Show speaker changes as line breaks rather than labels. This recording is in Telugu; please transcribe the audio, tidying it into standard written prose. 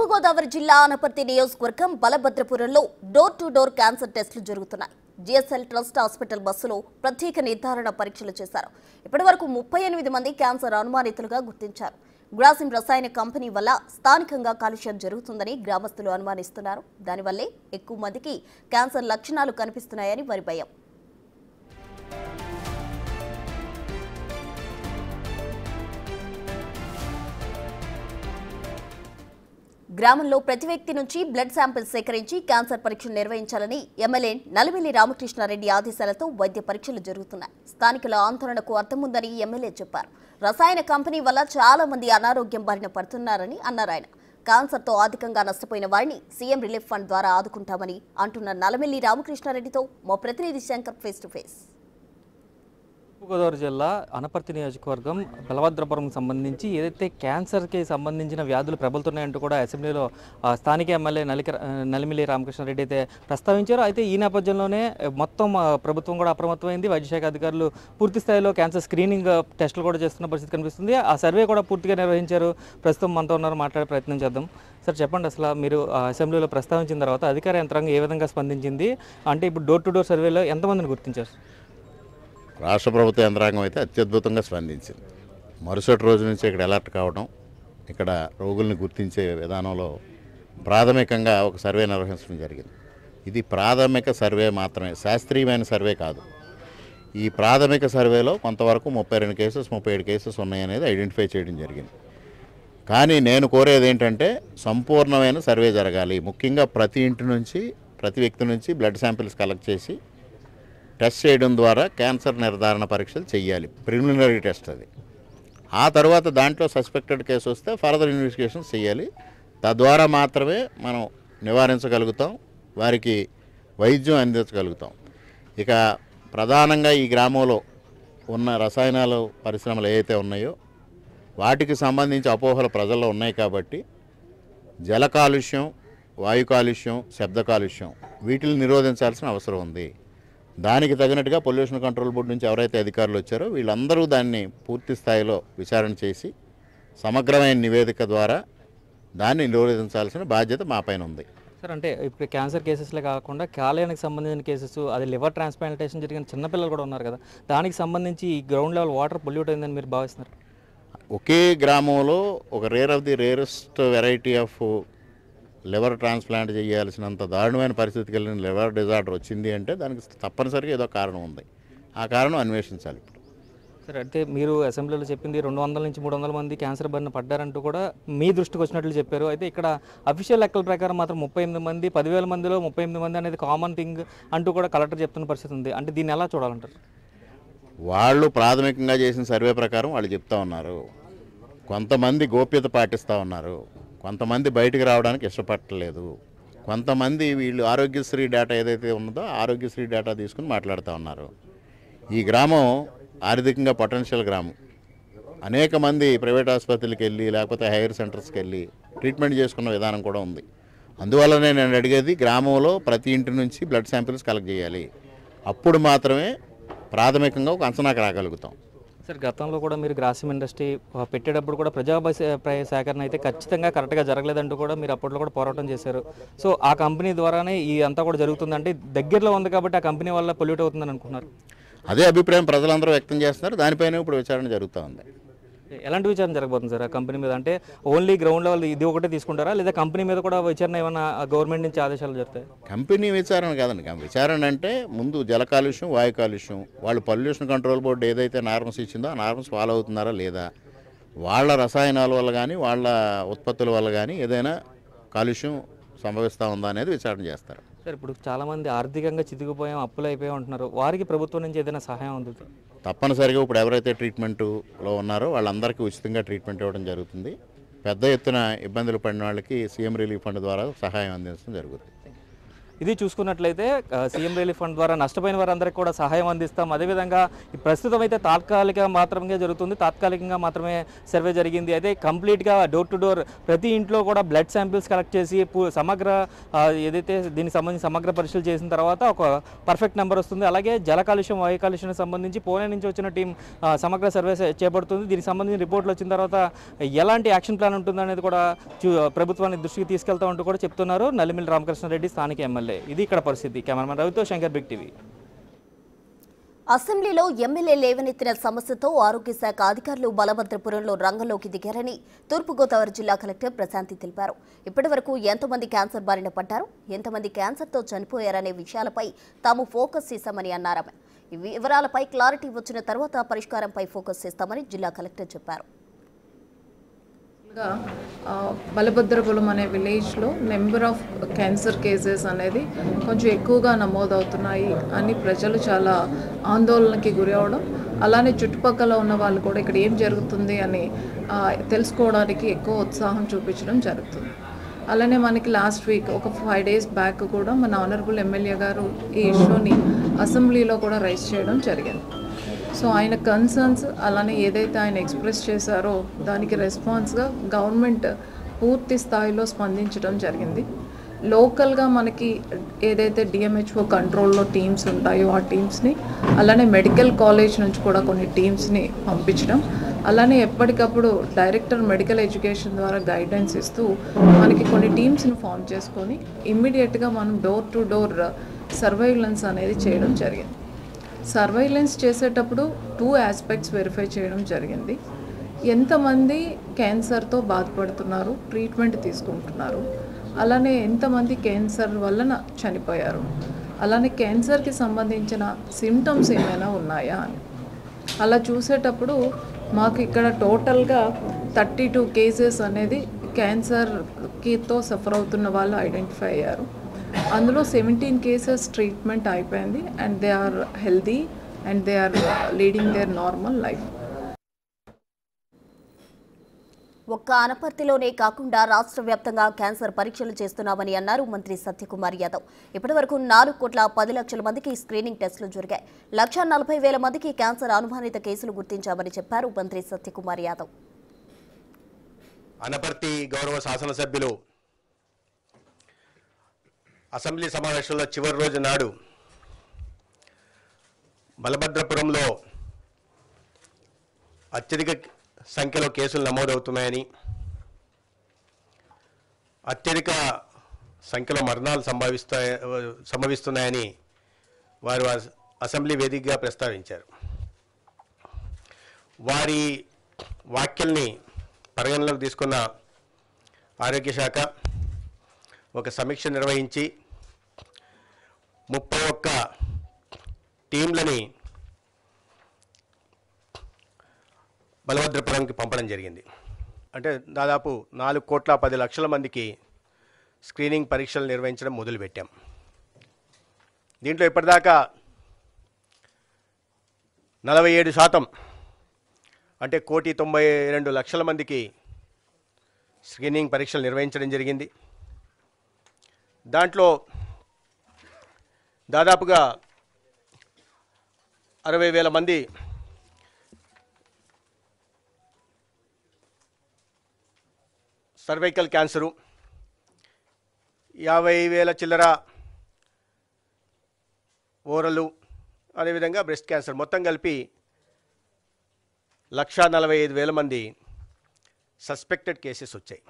తూర్పుగోదావరి జిల్లా ఆనపర్తి నియోజకవర్గం బలభద్రపురంలో డోర్ టు డోర్ క్యాన్సర్ టెస్టులు జరుగుతున్నాయి. జిఎస్ఎల్ ట్రస్ట్ హాస్పిటల్ బస్సులో ప్రత్యేక నిర్ధారణ పరీక్షలు చేశారు. ఇప్పటివరకు 38 మంది క్యాన్సర్ అనుమానితులుగా గుర్తించారు. గ్రాసిం రసాయన కంపెనీ వల్ల స్థానికంగా కాలుష్యం జరుగుతుందని గ్రామస్తులు అనుమానిస్తున్నారు. దానివల్లే ఎక్కువ మందికి క్యాన్సర్ లక్షణాలు కనిపిస్తున్నాయని వారి భయం. గ్రామంలో ప్రతి వ్యక్తి నుంచి బ్లడ్ శాంపిల్ సేకరించి క్యాన్సర్ పరీక్షలు నిర్వహించాలని ఎమ్మెల్యే నలిమిల్లి రామకృష్ణారెడ్డి ఆదేశాలతో వైద్య పరీక్షలు జరుగుతున్నాయి. స్థానికుల ఆందోళనకు అర్థముందని ఎమ్మెల్యే చెప్పారు. రసాయన కంపెనీ వల్ల చాలా మంది అనారోగ్యం బారిన పడుతున్నారని అన్నారు. ఆయన క్యాన్సర్తో అధికంగా నష్టపోయిన వారిని సీఎం రిలీఫ్ ఫండ్ ద్వారా ఆదుకుంటామని అంటున్న నలిమిల్లి రామకృష్ణారెడ్డితో మా ప్రతినిధి శంకర్ ఫేస్ టు ఫేస్.
తూర్పుగోదావరి జిల్లా అనపర్తి నియోజకవర్గం బలభద్రపురం సంబంధించి ఏదైతే క్యాన్సర్కి సంబంధించిన వ్యాధులు ప్రబలుతున్నాయంటూ కూడా అసెంబ్లీలో స్థానిక ఎమ్మెల్యే నలిమిల్లి రామకృష్ణారెడ్డి అయితే ప్రస్తావించారు. అయితే ఈ నేపథ్యంలోనే మొత్తం ప్రభుత్వం కూడా అప్రమత్తమైంది. వైద్యశాఖ అధికారులు పూర్తి స్థాయిలో క్యాన్సర్ స్క్రీనింగ్ టెస్టులు కూడా చేస్తున్న పరిస్థితి కనిపిస్తుంది. ఆ సర్వే కూడా పూర్తిగా నిర్వహించారు. ప్రస్తుతం మనతో ఉన్నారు, మాట్లాడే ప్రయత్నం చేద్దాం. సార్ చెప్పండి, అసలు మీరు అసెంబ్లీలో ప్రస్తావించిన తర్వాత అధికార యంత్రాంగం ఏ విధంగా స్పందించింది? అంటే ఇప్పుడు డోర్ టు డోర్ సర్వేలో ఎంతమందిని గుర్తించారు?
రాష్ట్ర ప్రభుత్వ యంత్రాంగం అయితే అత్యద్భుతంగా స్పందించింది. మరుసటి రోజు నుంచి ఇక్కడ అలర్ట్ కావడం, ఇక్కడ రోగుల్ని గుర్తించే విధానంలో ప్రాథమికంగా ఒక సర్వే నిర్వహించడం జరిగింది. ఇది ప్రాథమిక సర్వే మాత్రమే, శాస్త్రీయమైన సర్వే కాదు. ఈ ప్రాథమిక సర్వేలో కొంతవరకు 32 కేసెస్ 37 కేసెస్ ఉన్నాయనేది ఐడెంటిఫై చేయడం జరిగింది. కానీ నేను కోరేది ఏంటంటే సంపూర్ణమైన సర్వే జరగాలి. ముఖ్యంగా ప్రతి ఇంటి నుంచి ప్రతి వ్యక్తి నుంచి బ్లడ్ శాంపిల్స్ కలెక్ట్ చేసి టెస్ట్ చేయడం ద్వారా క్యాన్సర్ నిర్ధారణ పరీక్షలు చేయాలి. ప్రిలిమినరీ టెస్ట్ అది. ఆ తర్వాత దాంట్లో సస్పెక్టెడ్ కేసు వస్తే ఫర్దర్ ఇన్వెస్టిగేషన్స్ చేయాలి. తద్వారా మాత్రమే మనం నివారించగలుగుతాం, వారికి వైద్యం అందించగలుగుతాం. ఇక ప్రధానంగా ఈ గ్రామంలో ఉన్న రసాయనాలు పరిశ్రమలు ఏవైతే ఉన్నాయో వాటికి సంబంధించి అపోహలు ప్రజల్లో ఉన్నాయి. కాబట్టి జల కాలుష్యం, వాయు కాలుష్యం, శబ్ద కాలుష్యం వీటిని నిరోధించాల్సిన అవసరం ఉంది. దానికి తగినట్టుగా పొల్యూషన్ కంట్రోల్ బోర్డు నుంచి ఎవరైతే అధికారులు వచ్చారో వీళ్ళందరూ దాన్ని పూర్తి స్థాయిలో విచారణ చేసి సమగ్రమైన నివేదిక ద్వారా దాన్ని నిరోధించాల్సిన బాధ్యత మా పైన ఉంది.
సార్, అంటే ఇప్పుడు క్యాన్సర్ కేసెస్లే కాకుండా కాలేయానికి సంబంధించిన కేసెస్, అది లివర్ ట్రాన్స్ప్లాంటేషన్ జరిగిన చిన్నపిల్లలు కూడా ఉన్నారు కదా, దానికి సంబంధించి ఈ గ్రౌండ్ లెవెల్ వాటర్ పొల్యూట్ అయిందని మీరు భావిస్తున్నారు?
ఒకే గ్రామంలో ఒక rare of the rarest variety of liver transplant చేయాల్సినంత దారుణమైన పరిస్థితికి వెళ్ళిన లివర్ డిజార్డర్ వచ్చింది అంటే దానికి తప్పనిసరిగా ఏదో కారణం ఉంది. ఆ కారణం అన్వేషించాలి ఇప్పుడు.
సార్, అంటే మీరు అసెంబ్లీలో చెప్పింది 200 నుంచి 300 మంది క్యాన్సర్ బారిన పడ్డారంటూ కూడా మీ దృష్టికి వచ్చినట్లు చెప్పారు. అయితే ఇక్కడ అఫీషియల్ లెక్కల ప్రకారం మాత్రం 38 మంది, 10,000 మందిలో 38 మంది అనేది కామన్ థింగ్ అంటూ కూడా కలెక్టర్ చెప్తున్న పరిస్థితి ఉంది. అంటే దీన్ని ఎలా చూడాలంటారు?
వాళ్ళు ప్రాథమికంగా చేసిన సర్వే ప్రకారం వాళ్ళు చెప్తా ఉన్నారు. కొంతమంది గోప్యత పాటిస్తూ ఉన్నారు, కొంతమంది బయటికి రావడానికి ఇష్టపడలేదు, కొంతమంది వీళ్ళు ఆరోగ్యశ్రీ డేటా ఏదైతే ఉన్నదో ఆరోగ్యశ్రీ డేటా తీసుకుని మాట్లాడుతూ ఉన్నారు. ఈ గ్రామం ఆర్థికంగా పొటెన్షియల్ గ్రామం. అనేక మంది ప్రైవేట్ ఆసుపత్రులకు వెళ్ళి లేకపోతే హైయర్ సెంటర్స్కి వెళ్ళి ట్రీట్మెంట్ చేసుకున్న విధానం కూడా ఉంది. అందువల్లనే నేను అడిగేది గ్రామంలో ప్రతి ఇంటి నుంచి బ్లడ్ శాంపిల్స్ కలెక్ట్ చేయాలి. అప్పుడు మాత్రమే ప్రాథమికంగా ఒక అంచనాకు రాగలుగుతాం.
సార్, గతంలో కూడా మీరు గ్రాసిం ఇండస్ట్రీ పెట్టేటప్పుడు కూడా ప్రజాభిప్రాయ సేకరణ అయితే ఖచ్చితంగా కరెక్ట్గా జరగలేదంటూ కూడా మీరు అప్పట్లో కూడా పోరాటం చేశారు. సో ఆ కంపెనీ ద్వారానే ఈ అంతా కూడా జరుగుతుందంటే దగ్గరలో ఉంది కాబట్టి ఆ కంపెనీ వల్ల పొల్యూట్ అవుతుందని అనుకున్నారు.
అదే అభిప్రాయం ప్రజలందరూ వ్యక్తం చేస్తున్నారు. దానిపైన ఇప్పుడు విచారణ జరుగుతూ ఉంది.
ఎలాంటి విచారణ జరగబోతుంది సార్ ఆ కంపెనీ మీద? అంటే ఓన్లీ గ్రౌండ్ లెవెల్ ఇది ఒకటే తీసుకుంటారా, లేదా కంపెనీ మీద కూడా విచారణ ఏమైనా గవర్నమెంట్ నుంచి ఆదేశాలు జరుగుతాయి?
కంపెనీ విచారణ కాదండి. విచారణ అంటే ముందు జల కాలుష్యం, వాయు కాలుష్యం, వాళ్ళు పొల్యూషన్ కంట్రోల్ బోర్డు ఏదైతే నార్మల్స్ ఇచ్చిందో ఆ నార్మల్స్ ఫాలో అవుతున్నారా లేదా, వాళ్ళ రసాయనాల వల్ల కానీ వాళ్ళ ఉత్పత్తుల వల్ల కానీ ఏదైనా కాలుష్యం సంభవిస్తూ ఉందా అనేది విచారణ చేస్తారు.
సార్, ఇప్పుడు చాలామంది ఆర్థికంగా చితికిపోయాం, అప్పులు అయిపోయాం అంటున్నారు. వారికి ప్రభుత్వం నుంచి ఏదైనా సహాయం అందుతుంది?
తప్పనిసరిగా ఇప్పుడు ఎవరైతే ట్రీట్మెంట్లో ఉన్నారో వాళ్ళందరికీ ఉచితంగా ట్రీట్మెంట్ ఇవ్వడం జరుగుతుంది. పెద్ద ఎత్తున ఇబ్బందులు పడిన వాళ్ళకి సీఎం రిలీఫ్ ఫండ్ ద్వారా సహాయం అందించడం జరుగుతుంది.
ఇది చూసుకున్నట్లయితే సీఎం రిలీఫ్ ఫండ్ ద్వారా నష్టపోయిన వారందరికీ కూడా సహాయం అందిస్తాం. అదేవిధంగా ప్రస్తుతం అయితే తాత్కాలికంగా మాత్రమే జరుగుతుంది, తాత్కాలికంగా మాత్రమే సర్వే జరిగింది. అయితే కంప్లీట్గా డోర్ టు డోర్ ప్రతి ఇంట్లో కూడా బ్లడ్ శాంపిల్స్ కలెక్ట్ చేసి సమగ్ర ఏదైతే దీనికి సంబంధించి సమగ్ర పరీక్షలు చేసిన తర్వాత ఒక పర్ఫెక్ట్ నెంబర్ వస్తుంది. అలాగే జల కాలుష్యం, వాయు కాలుష్యానికి సంబంధించి పూణే నుంచి వచ్చిన టీం సమగ్ర సర్వే చేపడుతుంది. దీనికి సంబంధించిన రిపోర్ట్లు వచ్చిన తర్వాత ఎలాంటి యాక్షన్ ప్లాన్ ఉంటుందనేది కూడా ప్రభుత్వాన్ని దృష్టికి తీసుకెళ్తామంటూ కూడా చెప్తున్నారు నల్లిమిల్లి రామకృష్ణారెడ్డి, స్థానిక ఎమ్మెల్యే. ఇది ఇక్కడ పరిస్థితి. కెమెరామెన్ రవితో శంకర్, బిగ్ టీవీ.
అసెంబ్లీలో ఎమ్మెల్యే లేవనెత్తిన సమస్యతో ఆరోగ్య శాఖ అధికారులు బలభద్రపురంలో రంగంలోకి దిగారని తూర్పుగోదావరి జిల్లా కలెక్టర్ ప్రశాంతి తెలిపారు. ఇప్పటివరకు ఎంతమంది క్యాన్సర్ బారిన పడ్డారు, ఎంతమంది క్యాన్సర్తో చనిపోయారనే విషయాలపై తాము ఫోకస్ చేశామని అన్నారు. ఈ వివరాలపై క్లారిటీ వచ్చిన తర్వాత పరిష్కారంపై ఫోకస్ చేస్తామని జిల్లా కలెక్టర్ చెప్పారు.
బలభద్రపురం అనే విలేజ్లో నెంబర్ ఆఫ్ క్యాన్సర్ కేసెస్ అనేది కొంచెం ఎక్కువగా నమోదవుతున్నాయి అని ప్రజలు చాలా ఆందోళనకి గురి అవడం, అలానే చుట్టుపక్కల ఉన్న వాళ్ళు కూడా ఇక్కడ ఏం జరుగుతుంది అని తెలుసుకోవడానికి ఎక్కువ ఉత్సాహం చూపించడం జరుగుతుంది. అలానే మనకి లాస్ట్ వీక్ ఒక 5 days బ్యాక్ కూడా మన ఆనరబుల్ ఎమ్మెల్యే గారు ఈ ఇష్యూని అసెంబ్లీలో కూడా రైజ్ చేయడం జరిగింది. సో ఆయన కన్సర్న్స్ అలానే ఏదైతే ఆయన ఎక్స్ప్రెస్ చేశారో దానికి రెస్పాన్స్గా గవర్నమెంట్ పూర్తి స్థాయిలో స్పందించడం జరిగింది. లోకల్గా మనకి ఏదైతే డిఎంహెచ్ఓ కంట్రోల్లో టీమ్స్ ఉంటాయో ఆ టీమ్స్ని, అలానే మెడికల్ కాలేజ్ నుంచి కూడా కొన్ని టీమ్స్ని పంపించడం, అలానే ఎప్పటికప్పుడు డైరెక్టర్ మెడికల్ ఎడ్యుకేషన్ ద్వారా గైడెన్స్ ఇస్తూ మనకి కొన్ని టీమ్స్ని ఫామ్ చేసుకొని ఇమ్మీడియట్గా మనం డోర్ టు డోర్ సర్వైలెన్స్ అనేది చేయడం జరిగింది. సర్వైలెన్స్ చేసేటప్పుడు 2 aspects వెరిఫై చేయడం జరిగింది. ఎంతమంది క్యాన్సర్తో బాధపడుతున్నారు, ట్రీట్మెంట్ తీసుకుంటున్నారు, అలానే ఎంతమంది క్యాన్సర్ వలన చనిపోయారు, అలానే క్యాన్సర్కి సంబంధించిన సిమ్టమ్స్ ఏమైనా ఉన్నాయా అని అలా చూసేటప్పుడు మాకు ఇక్కడ టోటల్గా 32 కేసెస్ అనేది క్యాన్సర్తో సఫర్ అవుతున్న వాళ్ళు ఐడెంటిఫై అయ్యారు. అందులో 17 కేసెస్ ట్రీట్మెంట్ అయిపోయింది and they are healthy and they are leading their normal life.
ఒక్క అనపర్తిలోనే కాకుండా రాష్ట్ర వ్యాప్తంగా క్యాన్సర్ పరీక్షలు చేస్తున్నామని అన్నారు మంత్రి సత్యకుమార్ యాదవ్. ఇప్పటివరకు 4,10,00,000 మందికి స్క్రీనింగ్ టెస్టులు జరిగాయి. 1,40,000 మందికి క్యాన్సర్ అనుమానిత కేసులు గుర్తించామని చెప్పారు మంత్రి సత్యకుమార్ యాదవ్.
అనపర్తి గౌరవ శాసనసభ్యులు అసెంబ్లీ సమావేశంలో చివరి రోజు నాడు బలభద్రపురంలో అత్యధిక సంఖ్యలో కేసులు నమోదవుతున్నాయని, అత్యధిక సంఖ్యలో మరణాలు సంభవిస్తున్నాయని వారు అసెంబ్లీ వేదికగా ప్రస్తావించారు. వారి వ్యాఖ్యల్ని పరిగణలోకి తీసుకున్న ఆరోగ్య శాఖ ఒక సమీక్ష నిర్వహించి 31 టీంలని బలభద్రపురంకి పంపడం జరిగింది. అంటే దాదాపు 4,10,00,000 మందికి స్క్రీనింగ్ పరీక్షలు నిర్వహించడం మొదలుపెట్టాం. దీంట్లో ఇప్పటిదాకా 47% అంటే 1,92,00,000 మందికి స్క్రీనింగ్ పరీక్షలు నిర్వహించడం జరిగింది. దాంట్లో దాదాపుగా 60,000 మంది సర్వైకల్ క్యాన్సరు, 50,000 చిల్లర ఓరలు, అదేవిధంగా బ్రెస్ట్ క్యాన్సర్, మొత్తం కలిపి 1,45,000 మంది సస్పెక్టెడ్ కేసెస్ వచ్చాయి.